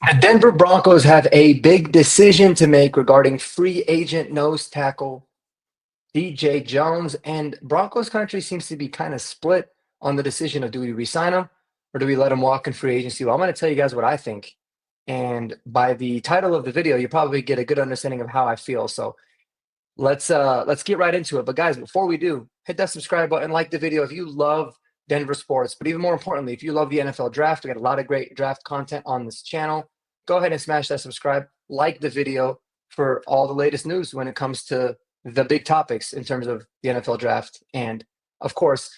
The Denver Broncos have a big decision to make regarding free agent nose tackle DJ Jones, and Broncos country seems to be kind of split on the decision of do we resign him or do we let him walk in free agency. Well, I'm going to tell you guys what I think, and by the title of the video, you probably get a good understanding of how I feel. So let's get right into it. But guys, before we do, hit that subscribe button, like the video if you love Denver sports. But even more importantly, if you love the NFL draft, we got a lot of great draft content on this channel. Go ahead and smash that subscribe, like the video for all the latest news when it comes to the big topics in terms of the NFL draft. And of course,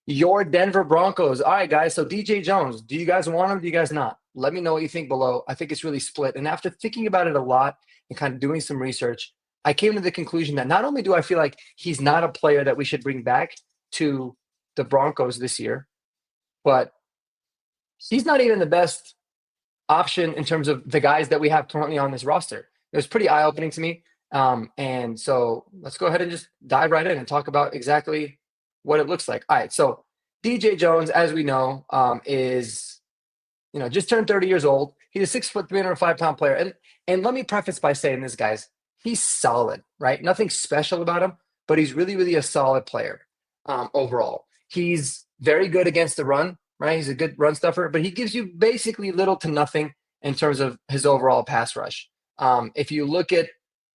your Denver Broncos. All right, guys. So DJ Jones, do you guys want him? Do you guys not? Let me know what you think below. I think it's really split. And after thinking about it a lot and kind of doing some research, I came to the conclusion that not only do I feel like he's not a player that we should bring back to the Broncos this year, but he's not even the best option in terms of the guys that we have currently on this roster. It was pretty eye-opening to me. And so let's go ahead and just dive right in and talk about exactly what it looks like. All right, so DJ Jones, as we know, is just turned 30 years old. He's a 6', 305-pound player. And let me preface by saying this, guys, he's solid, right? Nothing special about him, but he's really, really a solid player overall. He's very good against the run, right? He's a good run stuffer, but he gives you basically little to nothing in terms of his overall pass rush. If you look at,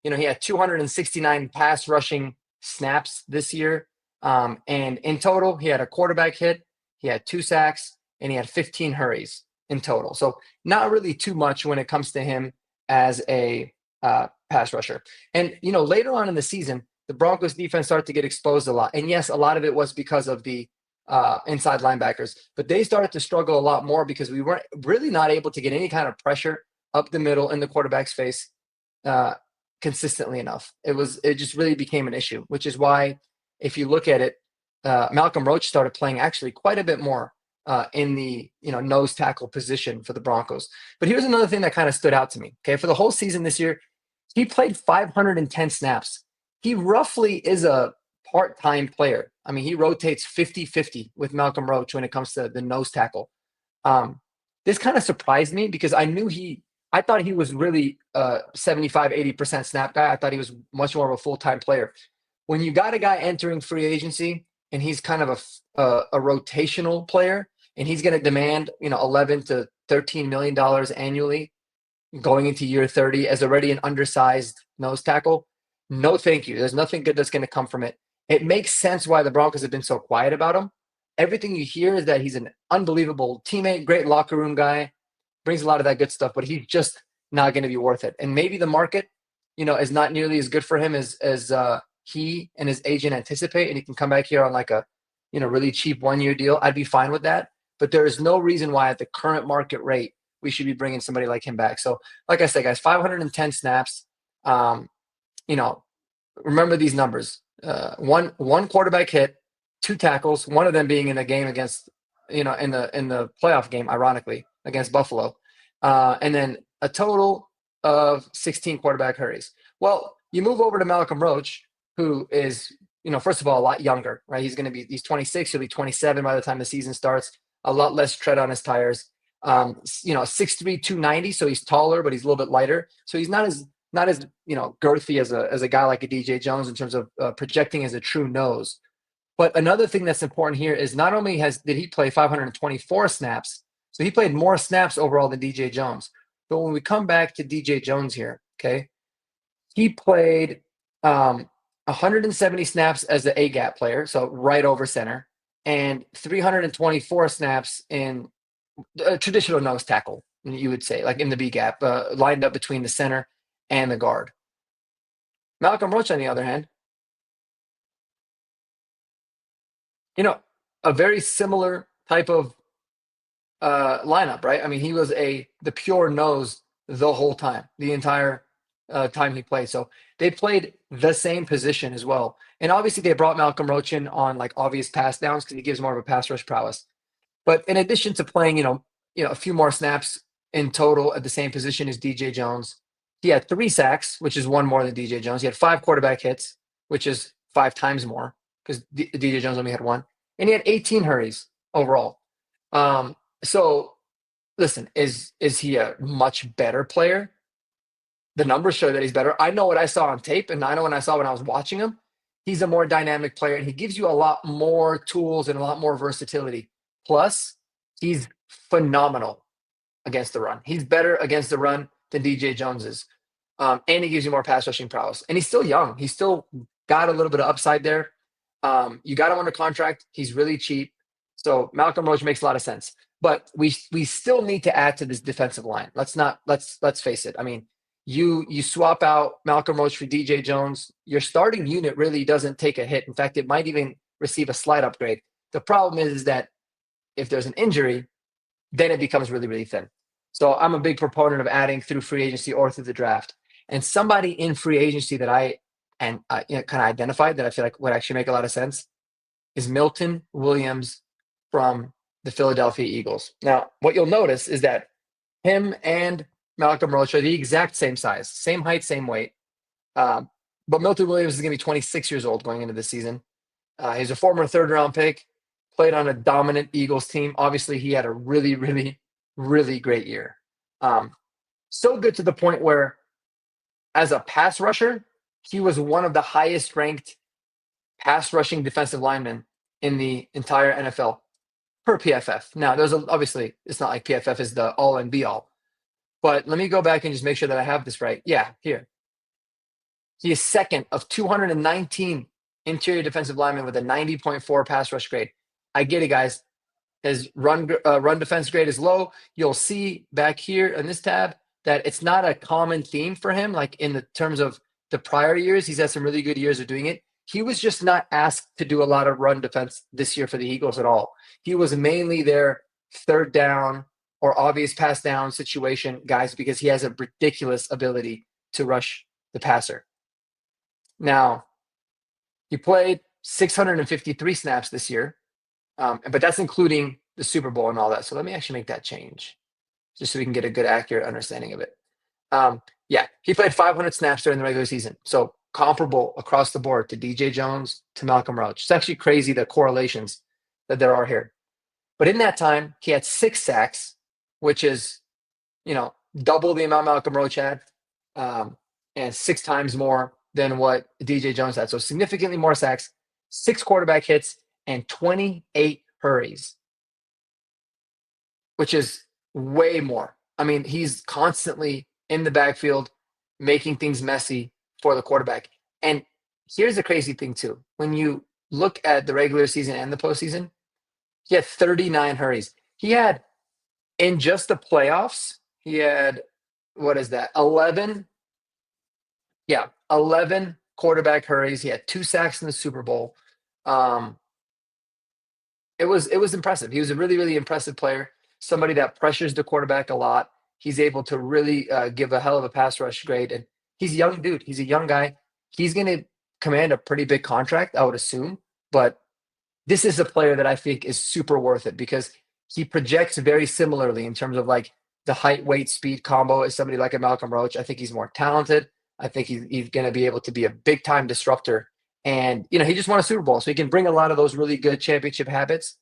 he had 269 pass rushing snaps this year. And in total, he had a quarterback hit, he had 2 sacks, and he had 15 hurries in total. So not really too much when it comes to him as a pass rusher. And, later on in the season, the Broncos defense started to get exposed a lot. And yes, a lot of it was because of the inside linebackers, but they started to struggle a lot more because we weren't really not able to get any kind of pressure up the middle in the quarterback's face consistently enough. It just really became an issue, which is why, if you look at it, Malcolm Roach started playing actually quite a bit more in the nose tackle position for the Broncos. But here's another thing that kind of stood out to me. Okay, for the whole season this year, he played 510 snaps. He roughly is a part-time player. I mean, he rotates 50-50 with Malcolm Roach when it comes to the nose tackle. This kind of surprised me because I thought he was really a 75-80% snap guy. I thought he was much more of a full-time player. When you got a guy entering free agency and he's kind of a rotational player and he's going to demand 11 to $13 million annually going into year 30 as already an undersized nose tackle, no thank you. There's nothing good that's going to come from it. It makes sense why the Broncos have been so quiet about him. Everything you hear is that he's an unbelievable teammate, great locker room guy, brings a lot of that good stuff, but he's just not going to be worth it. And maybe the market, is not nearly as good for him as he and his agent anticipate, and he can come back here on like a, really cheap 1-year deal. I'd be fine with that. But there is no reason why at the current market rate we should be bringing somebody like him back. So, like I said, guys, 510 snaps. Remember these numbers: one quarterback hit, 2 tackles, one of them being in a game against, in the playoff game, ironically, against Buffalo, and then a total of 16 quarterback hurries. Well, you move over to Malcolm Roach, who is, first of all, a lot younger, right? He's 26, he'll be 27 by the time the season starts. A lot less tread on his tires. 6'3", 290, so he's taller, but he's a little bit lighter. So he's not as girthy as a guy like a DJ Jones in terms of projecting as a true nose. But another thing that's important here is not only did he play 524 snaps, so he played more snaps overall than DJ Jones. But when we come back to DJ Jones here, okay, he played 170 snaps as the A-gap player, so right over center, and 324 snaps in a traditional nose tackle, you would say, like in the B-gap, lined up between the center and the guard. Malcolm Roach, on the other hand, a very similar type of lineup, right? I mean, he was the pure nose the whole time, the entire time he played. So they played the same position as well. And obviously they brought Malcolm Roach in on like obvious pass downs because he gives more of a pass rush prowess. But in addition to playing, a few more snaps in total at the same position as DJ Jones, he had 3 sacks, which is 1 more than DJ Jones. He had 5 quarterback hits, which is 5 times more because DJ Jones only had 1. And he had 18 hurries overall. So listen, is he a much better player? The numbers show that he's better. I know what I saw on tape, and I know what I saw when I was watching him. He's a more dynamic player, and he gives you a lot more tools and a lot more versatility. Plus, he's phenomenal against the run. He's better against the run than DJ Jones is. And he gives you more pass rushing prowess. And he's still young. He's still got a little bit of upside there. You got him under contract. He's really cheap. So Malcolm Roach makes a lot of sense. But we still need to add to this defensive line. Let's face it. I mean, you swap out Malcolm Roach for DJ Jones, your starting unit really doesn't take a hit. In fact, it might even receive a slight upgrade. The problem is that if there's an injury, then it becomes really, really thin. So I'm a big proponent of adding through free agency or through the draft. And somebody in free agency that I kind of identified that I feel like would actually make a lot of sense is Milton Williams from the Philadelphia Eagles. Now, what you'll notice is that him and Malcolm Roach are the exact same size, same height, same weight. But Milton Williams is going to be 26 years old going into the season. He's a former third-round pick, played on a dominant Eagles team. Obviously, he had a really, really, really great year. So good to the point where, as a pass rusher, he was one of the highest-ranked pass rushing defensive linemen in the entire NFL per PFF. Now, obviously, it's not like PFF is the all and be all. But let me go back and just make sure that I have this right. Yeah, here. He is second of 219 interior defensive linemen with a 90.4 pass rush grade. I get it, guys. His run defense grade is low. You'll see back here in this tab that it's not a common theme for him. Like in the terms of the prior years, he's had some really good years of doing it. He was just not asked to do a lot of run defense this year for the Eagles at all. He was mainly their third down or obvious pass down situation guys because he has a ridiculous ability to rush the passer. Now, he played 653 snaps this year, but that's including the Super Bowl and all that. So let me actually make that change just so we can get a good, accurate understanding of it. Yeah, he played 500 snaps during the regular season. So comparable across the board to DJ Jones, to Malcolm Roach. It's actually crazy the correlations that there are here. But in that time, he had 6 sacks, which is, double the amount Malcolm Roach had, and 6 times more than what DJ Jones had. So significantly more sacks, 6 quarterback hits, and 28 hurries, which is way more. I mean, he's constantly in the backfield, making things messy for the quarterback. And here's the crazy thing, too. When you look at the regular season and the postseason, he had 39 hurries. He had, in just the playoffs, he had, 11? Yeah, 11 quarterback hurries. He had 2 sacks in the Super Bowl. It was impressive. He was a really, really impressive player, somebody that pressures the quarterback a lot. He's able to really give a hell of a pass rush grade. And he's a young dude. He's a young guy. He's going to command a pretty big contract, I would assume. But this is a player that I think is super worth it because he projects very similarly in terms of like the height, weight, speed combo as somebody like a Malcolm Roach. I think he's more talented. I think he's going to be able to be a big-time disruptor. And, he just won a Super Bowl, so he can bring a lot of those really good championship habits.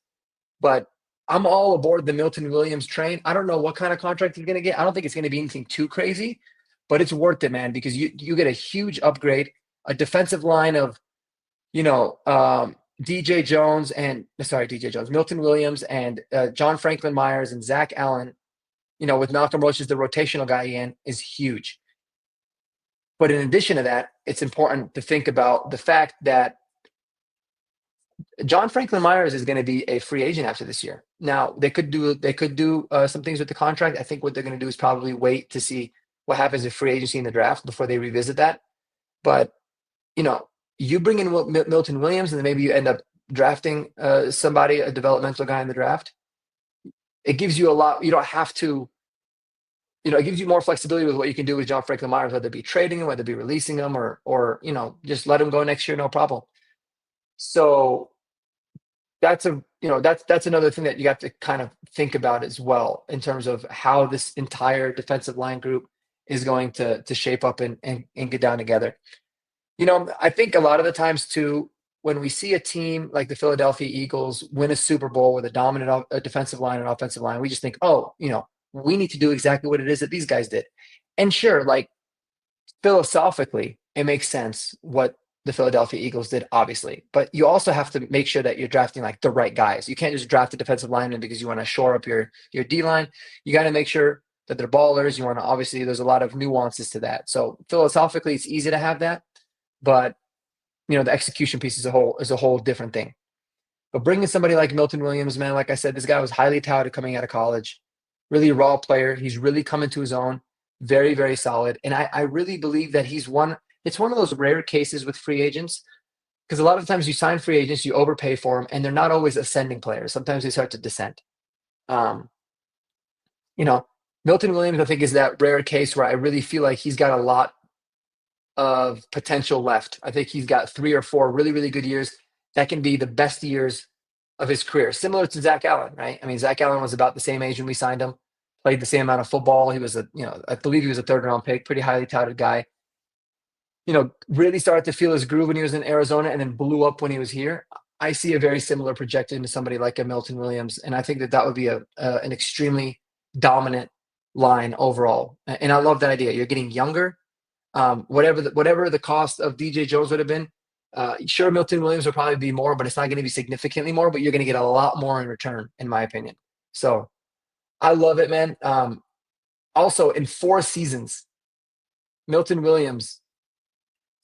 But I'm all aboard the Milton Williams train. I don't know what kind of contract he's going to get. I don't think it's going to be anything too crazy, but it's worth it, man, because you get a huge upgrade, a defensive line of, Milton Williams and John Franklin Myers and Zach Allen, with Malcolm Roach as the rotational guy in, is huge. But in addition to that, it's important to think about the fact that John Franklin Myers is going to be a free agent after this year. Now, they could do some things with the contract. I think what they're going to do is probably wait to see what happens with free agency in the draft before they revisit that. But, you bring in Milton Williams and then maybe you end up drafting somebody, a developmental guy in the draft. It gives you a lot. You don't have to, it gives you more flexibility with what you can do with John Franklin Myers, whether it be trading him, whether it be releasing him or just let him go next year, no problem. So that's another thing that you have to kind of think about as well in terms of how this entire defensive line group is going to shape up and get down together. I think a lot of the times too, when we see a team like the Philadelphia Eagles win a Super Bowl with a dominant defensive line and offensive line, we just think, we need to do exactly what it is that these guys did. And sure, like philosophically, it makes sense what the Philadelphia Eagles did, obviously. But you also have to make sure that you're drafting like the right guys. You can't just draft a defensive lineman because you want to shore up your D line. You got to make sure that they're ballers. You want to obviously there's a lot of nuances to that. So philosophically, it's easy to have that, but the execution piece is a whole different thing. But bringing somebody like Milton Williams, man, like I said, this guy was highly touted coming out of college, really raw player. He's really coming to his own, very, very solid. And I really believe that it's one of those rare cases with free agents because a lot of times you sign free agents, you overpay for them, and they're not always ascending players. Sometimes they start to descend. Um, Milton Williams, I think, is that rare case where I really feel like he's got a lot of potential left. I think he's got 3 or 4 really, really good years that can be the best years of his career, similar to Zach Allen, right? I mean, Zach Allen was about the same age when we signed him, played the same amount of football. He was I believe he was a 3rd-round pick, pretty highly touted guy. Really started to feel his groove when he was in Arizona and then blew up when he was here. I see a very similar projection to somebody like a Milton Williams, and I think that would be an extremely dominant line overall. And I love that idea. You're getting younger. Whatever the cost of DJ Jones would have been, sure, Milton Williams will probably be more, but it's not going to be significantly more, but you're going to get a lot more in return, in my opinion. So I love it, man. Also, in 4 seasons, Milton Williams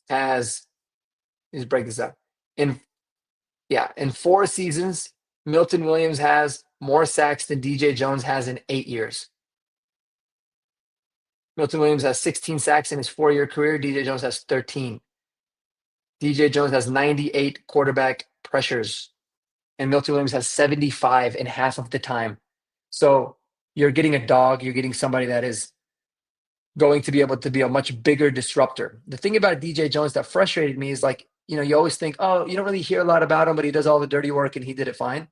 has, let's break this up. In 4 seasons, Milton Williams has more sacks than DJ Jones has in 8 years. Milton Williams has 16 sacks in his 4-year career. DJ Jones has 13. DJ Jones has 98 quarterback pressures, and Milton Williams has 75 in half of the time. So you're getting a dog. You're getting somebody that is going to be able to be a much bigger disruptor. The thing about DJ Jones that frustrated me is you always think, oh, you don't really hear a lot about him, but he does all the dirty work and he did it fine.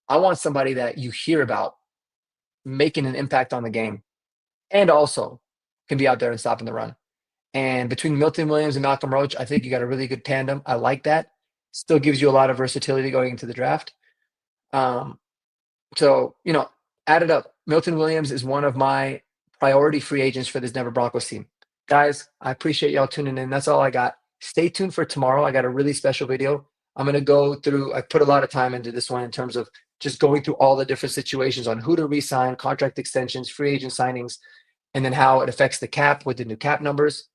I want somebody that you hear about making an impact on the game and also can be out there and stopping the run. And between Milton Williams and Malcolm Roach, I think you got a really good tandem. I like that. Still gives you a lot of versatility going into the draft. So, add it up. Milton Williams is one of my priority free agents for this Denver Broncos team. Guys, I appreciate y'all tuning in. That's all I got. Stay tuned for tomorrow. I got a really special video. I'm going to go through, I put a lot of time into this one in terms of just going through all the different situations on who to re-sign, contract extensions, free agent signings, and then how it affects the cap with the new cap numbers.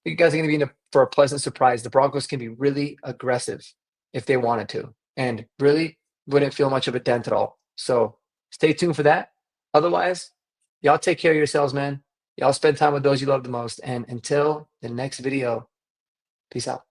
You guys are going to be in for a pleasant surprise. The Broncos can be really aggressive if they wanted to, and really wouldn't feel much of a dent at all. So stay tuned for that. Otherwise, y'all take care of yourselves, man. Y'all spend time with those you love the most. And until the next video, peace out.